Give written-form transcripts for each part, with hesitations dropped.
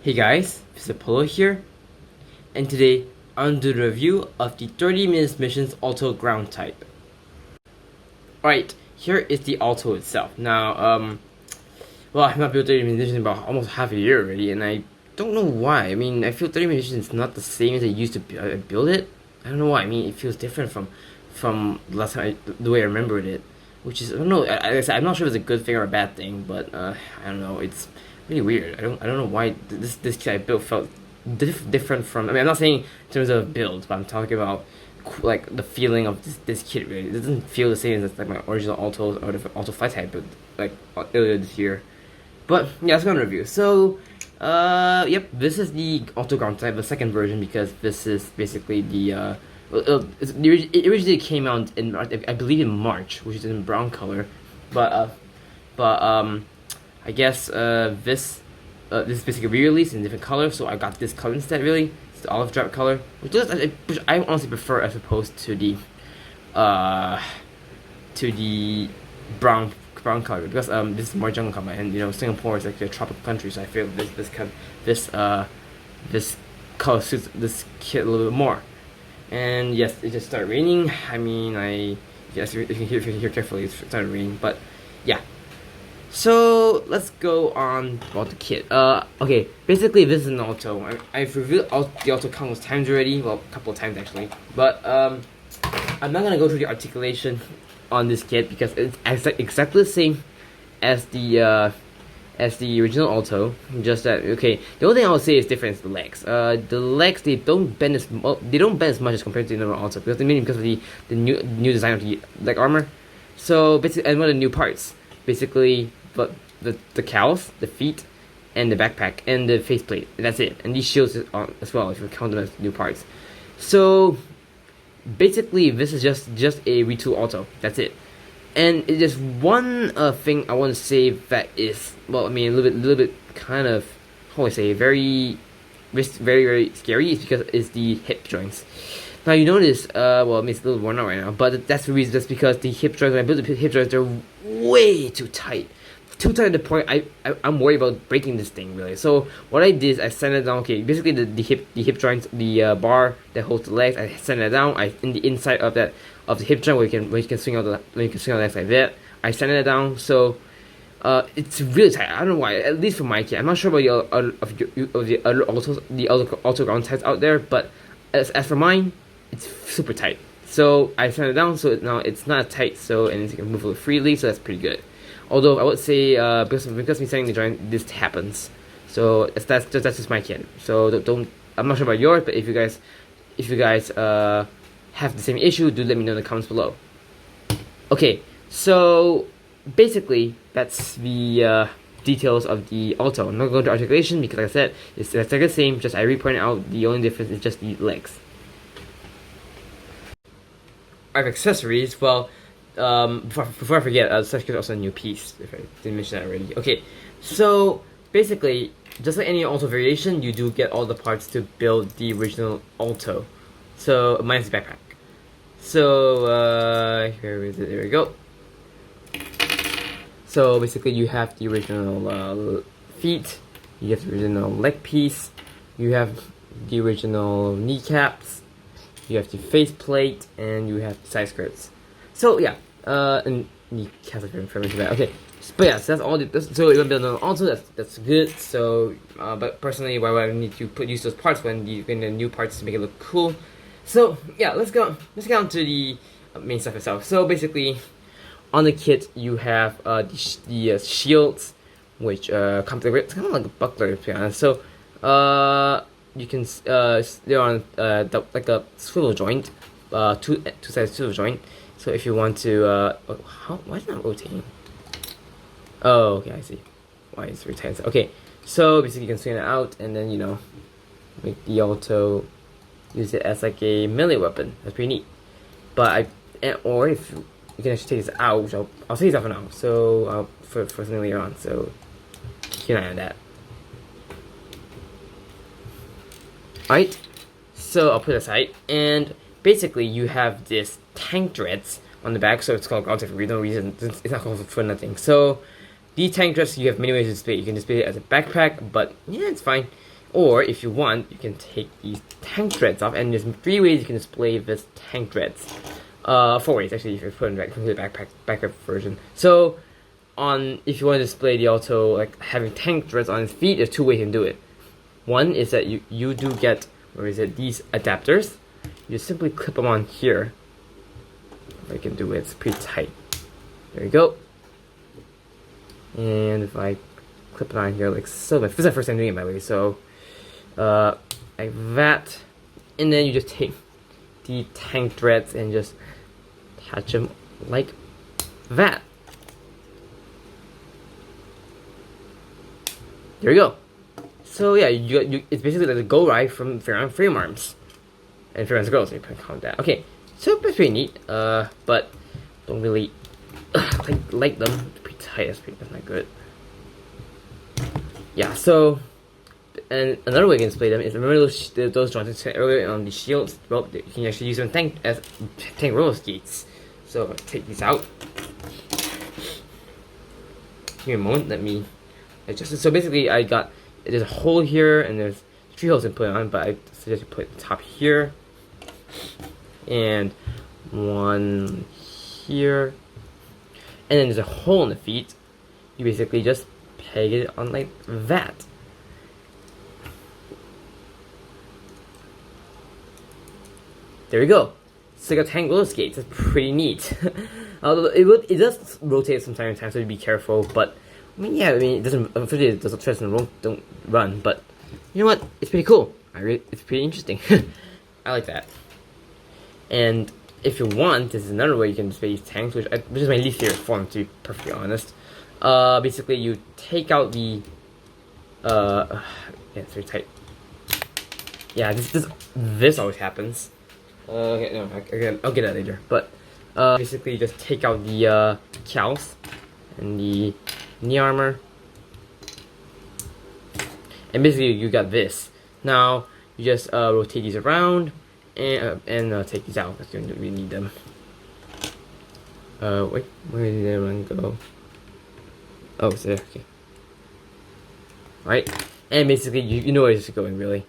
Hey guys, it's Apollo here, and today I'm doing a review of the 30 minutes missions Alto ground type. Alright, here is the Alto itself. Now, well, I've not built 30 minutes missions in about almost half a year already, and I don't know why. I mean, I feel 30 minutes missions is not the same as I used to build it. I don't know why. I mean, it feels different from the last time the way I remembered it, which is I don't know. I'm not sure if it's a good thing or a bad thing, but I don't know. It's really weird. I don't know why this kit I built felt different from. I mean, I'm not saying in terms of build, but I'm talking about like the feeling of this kit. Really, it doesn't feel the same as like my original Altos or the Alto Flight I built like earlier this year. But yeah, let's go on review. So, yep, this is the Alto ground type, the second version, because this is basically the it originally came out in I believe in March, which is in brown color, but I guess this is basically re-released in different color, so I got this color instead. Really, it's the olive drab color, which I honestly prefer as opposed to the brown color, because this is more jungle combat, and you know Singapore is like a tropical country, so I feel this color suits this kit a little bit more. And yes, it just started raining. I mean, yes, if you can hear carefully, it started raining. But yeah, so let's go on about the kit. Okay, basically this is an Alto. I've reviewed the Alto countless times already. Well, a couple of times actually. But I'm not gonna go through the articulation on this kit because it's exactly the same as the original Alto. Just that, okay, the only thing I would say is different is the legs. The legs, they don't bend as much as compared to the normal Alto, because of the new design of the leg armor. So basically, and one of the new parts, basically, but the cows, the feet, and the backpack and the faceplate. That's it. And these shields as well, if you count them as new parts. So basically, this is just a retool Alto. That's it. And there's one thing I want to say that is, well, I mean, a little bit kind of, how do I say, very scary, is because it's the hip joints. Now you notice, well, I mean, it's a little worn out right now, but that's the reason. That's because the hip joints, when I built the hip joints, they're way too tight. Too tight to the point I'm worried about breaking this thing, really. So what I did is I sent it down. Okay, basically the hip joints, the bar that holds the legs, I sent it down. In the inside of the hip joint where you can swing out the legs like that, I sent it down. So it's really tight. I don't know why. At least for my kit, I'm not sure about the other Alto ground types out there, but as for mine, it's super tight. So I sent it down, so now it's not tight. So and you can move it freely. So that's pretty good. Although I would say because me setting the joint, this happens. So that's just my kit. So don't I'm not sure about yours, but if you guys have the same issue, do let me know in the comments below. Okay, so basically that's the details of the Alto. I'm not going to articulation because, like I said, it's exactly the same. Just I re-pointed out the only difference is just the legs. I have accessories. Well, before I forget, Sasuke is also a new piece, if I didn't mention that already. Okay, so basically, just like any Alto variation, you do get all the parts to build the original Alto. So, minus the backpack. So, here is it, there we go. So, basically, you have the original feet, you have the original leg piece, you have the original kneecaps, you have the faceplate, and you have the side skirts. So yeah, and kneecaps are very bad. Okay, but yeah, so that's all. So you want to build an Alto, that's good. So, but personally, why would I need to use those parts when the new parts to make it look cool? So yeah, let's get on to the main stuff itself. So basically, on the kit you have the shields, which come together. It's kind of like a buckler, to be honest. So you can they're on like a swivel joint, two-sided swivel joint. So if you want to, why is it not rotating? Oh, okay, I see. Why is it rotating? Okay, so basically you can swing it out and then, you know, make the Alto use it as like a melee weapon. That's pretty neat. But or if you can actually take this out, which I'll say this out for now. So for something later on. So keep an eye on that. Alright, so I'll put it aside, and basically you have this tank dreads on the back, so it's called ground type for no reason. It's not called for nothing. So the tank dress, you have many ways to display it. You can display it as a backpack, but yeah, it's fine. Or if you want, you can take these tank dreads off, and there's 3 ways you can display this tank dreads. 4 ways actually if you put in the complete backpack version. So if you want to display the auto like having tank dreads on his feet, there's 2 ways you can do it. One is that you do get these adapters. You just simply clip them on here. If I can do it, it's pretty tight. There you go. And if I clip it on here like so, this is the first time doing it by the way, so like that, and then you just take the tank dreads and just attach them like that. There you go. So yeah, it's basically like the Go Ride from Frame Arms and Frame Arms Girls. You can count that. Okay, so that's pretty neat. But don't really like them. It's pretty tight. That's not good. Yeah. So. And another way you can display them is remember those joints earlier on the shields. Well, you can actually use them as tank roller skates. So take these out. Give me a moment. Let me adjust it. So basically, there's a hole here and there's 3 holes to put on, but I suggest you put the top here and 1 here, and then there's a hole in the feet. You basically just peg it on like that. There we go. It's like a tank roller skates. It's pretty neat. Although it does rotate from time to time, so be careful. But it doesn't. Unfortunately, it doesn't don't run. But you know what? It's pretty cool. It's pretty interesting. I like that. And if you want, this is another way you can display these tanks, which is my least favorite form, to be perfectly honest. Basically, you take out the. Yeah, it's very tight. Yeah, this always happens. Okay, no, I'll get that later. But basically, just take out the cows and the knee armor, and basically you got this. Now you just rotate these around and take these out. That's when we need them. Wait, where did everyone go? Oh, it's there. Okay. All right, and basically you know where this is going. Really,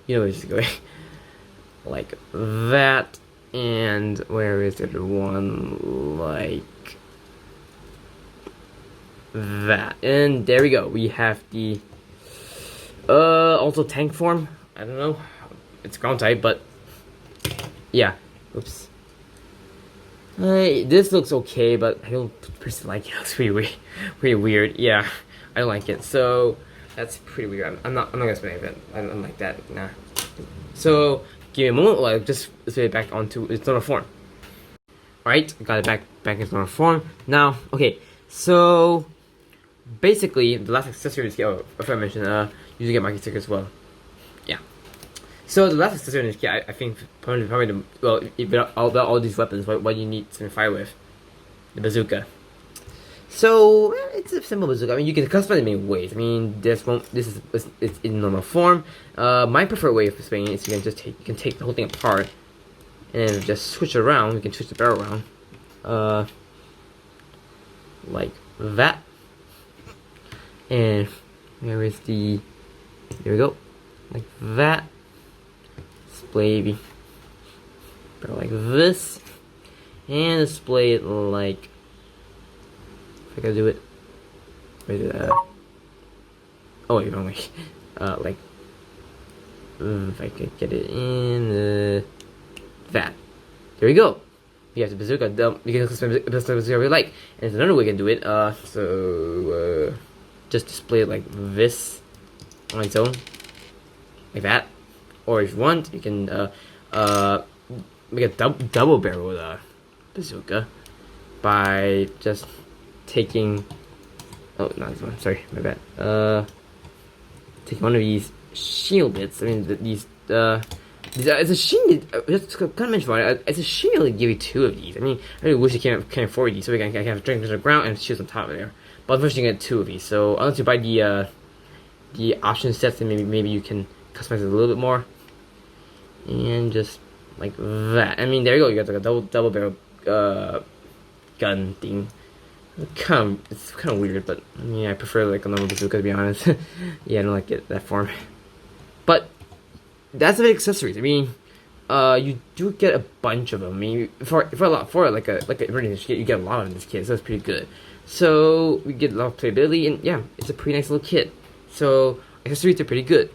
you know where this is going. Like that, and where is it? One like that, and there we go. We have the also tank form. I don't know, it's ground type, but yeah. Oops. This looks okay, but I don't personally like it. It's pretty weird. Yeah, I don't like it. So that's pretty weird. I'm not gonna spend anything. I don't like that. Nah. So. Give me a moment while I just switch it back onto its normal form. Alright, got it back in its normal form. Now, okay, so basically the last accessory is if I mentioned, you get market sticker as well. Yeah. So the last accessory in this kit, I think probably the without all these weapons, what do you need to fire with? The bazooka. So it's a simple bazooka. I mean, you can customize it in many ways. I mean, it's in normal form. My preferred way of spraying it is you can take the whole thing apart and just switch it around. You can switch the barrel around, like that. And there is the. There we go, like that. Display barrel like this, and display it like. I gotta do it. Where did oh wait, wrong way. Like if I could get it in that. There we go. You have the bazooka. You can customize the bazooka you like. And there's another way you can do it. Just display it like this on its own, like that. Or if you want, you can make a double barrel bazooka by just taking not this one, sorry, my bad. Take one of these shield bits. I mean these it's a shame just kind of mention about it, it's a shame they only give you 2 of these. I mean, I really wish you can't afford these so we can have drink to the ground and shields on top of there. But unfortunately you get 2 of these, so unless you buy the option sets, then maybe you can customize it a little bit more. And just like that. I mean, there you go, you got like a double barrel gun thing. It's kind of weird, but I mean, I prefer like a normal bazooka, to be honest. Yeah, I don't like it that form. But that's the accessories. I mean, you do get a bunch of them. I mean, for a lot for like a emergency kit, you get a lot of them in this kit, so it's pretty good. So we get a lot of playability, and yeah, it's a pretty nice little kit. So accessories are pretty good.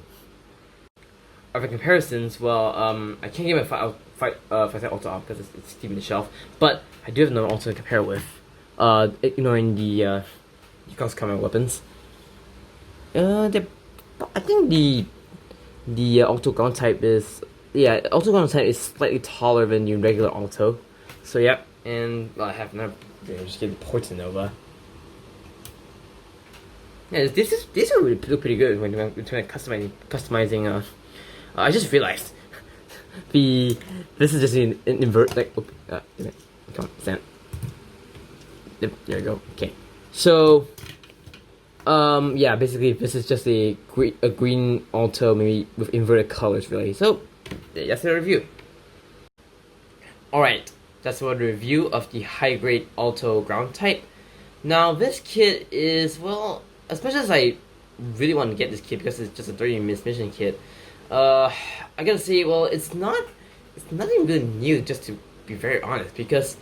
Other comparisons, well, I can't get my fight Alto off because it's deep in the shelf, but I do have another Alto to compare with. Ignoring the Yukong's common weapons. I think the Alto ground type is Alto ground type is slightly taller than the regular Alto. So yep, and I have another. Just get Porta Nova. Yeah, these are really look pretty good when customizing. I just realized this is just an invert like. Come on, stand. Yep, there you go. Okay, so yeah, basically this is just a green Alto, maybe with inverted colors, really. So that's the review. All right, that's about the review of the high grade Alto ground type. Now this kit is, well, as much as I really want to get this kit because it's just a 30-minute mission kit, I gotta say, well, it's nothing really new, just to be very honest, because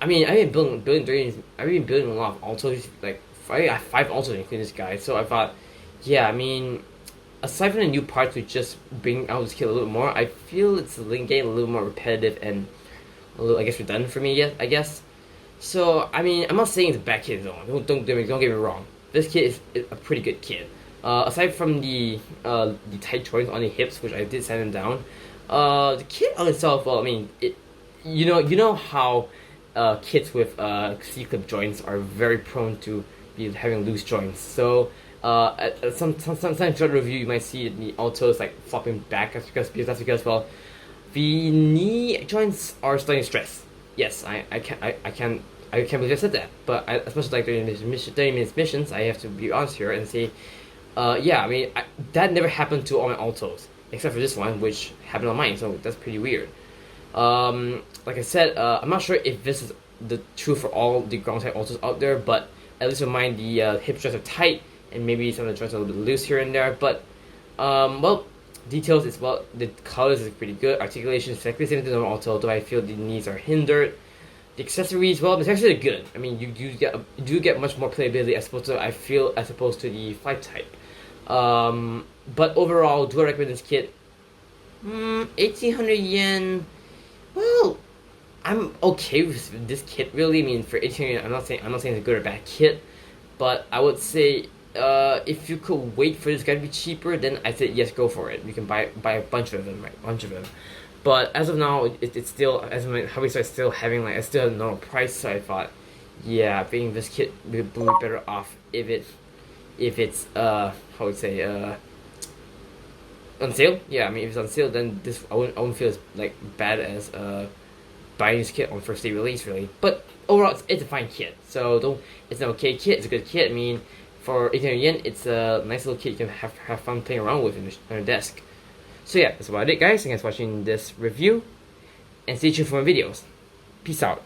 I mean, I've been building a lot of Altos, like I have 5 Altos including this guy, so I thought, yeah, I mean, aside from the new parts which just bring out this kit a little more, I feel it's getting a little more repetitive and a little, I guess, redundant for me, I guess. So, I mean, I'm not saying it's a bad kit, though. Don't get me wrong. This kit is a pretty good kit. Aside from the tight joints on the hips, which I did sand them down, the kit on itself, well, I mean, you know how kits with C-clip joints are very prone to be having loose joints. So, sometimes throughout the review, you might see the Altos like flopping back because that's because, well, the knee joints are starting to stress. Yes, I can't believe I said that. But especially like 30 minutes missions, I have to be honest here and say, yeah, I mean, that never happened to all my Altos except for this one, which happened on mine. So that's pretty weird. Like I said, I'm not sure if this is the true for all the ground type Altos out there, but at least with mine, the hip joints are tight and maybe some of the joints are a little bit loose here and there. But well, details is, well, the colors is pretty good. Articulation is exactly the same as the normal Alto, though I feel the knees are hindered. The accessories, well, the accessories are good. I mean, you do get much more playability as opposed to the flight type. But overall, do I recommend this kit? 1,800 yen. Well, I'm okay with this kit, really. I mean, for 1,800 yen, I'm not saying it's a good or bad kit, but I would say, if you could wait for this guy to be cheaper, then I said yes, go for it. You can buy a bunch of them, right? Bunch of them. But as of now, it's still, as my hobby starts still having like, I still have a normal price, so I thought, yeah, I think this kit would be better off if it's how would say on sale. Yeah, I mean, if it's on sale, then this I wouldn't feel as like bad as buying this kit on first day release, really. But overall, it's a fine kit. So it's an okay kit. It's a good kit. I mean, for 1,800 yen, it's a nice little kit you can have fun playing around with on your desk. So yeah, that's about it, guys. Thanks for watching this review, and stay tuned for more videos. Peace out.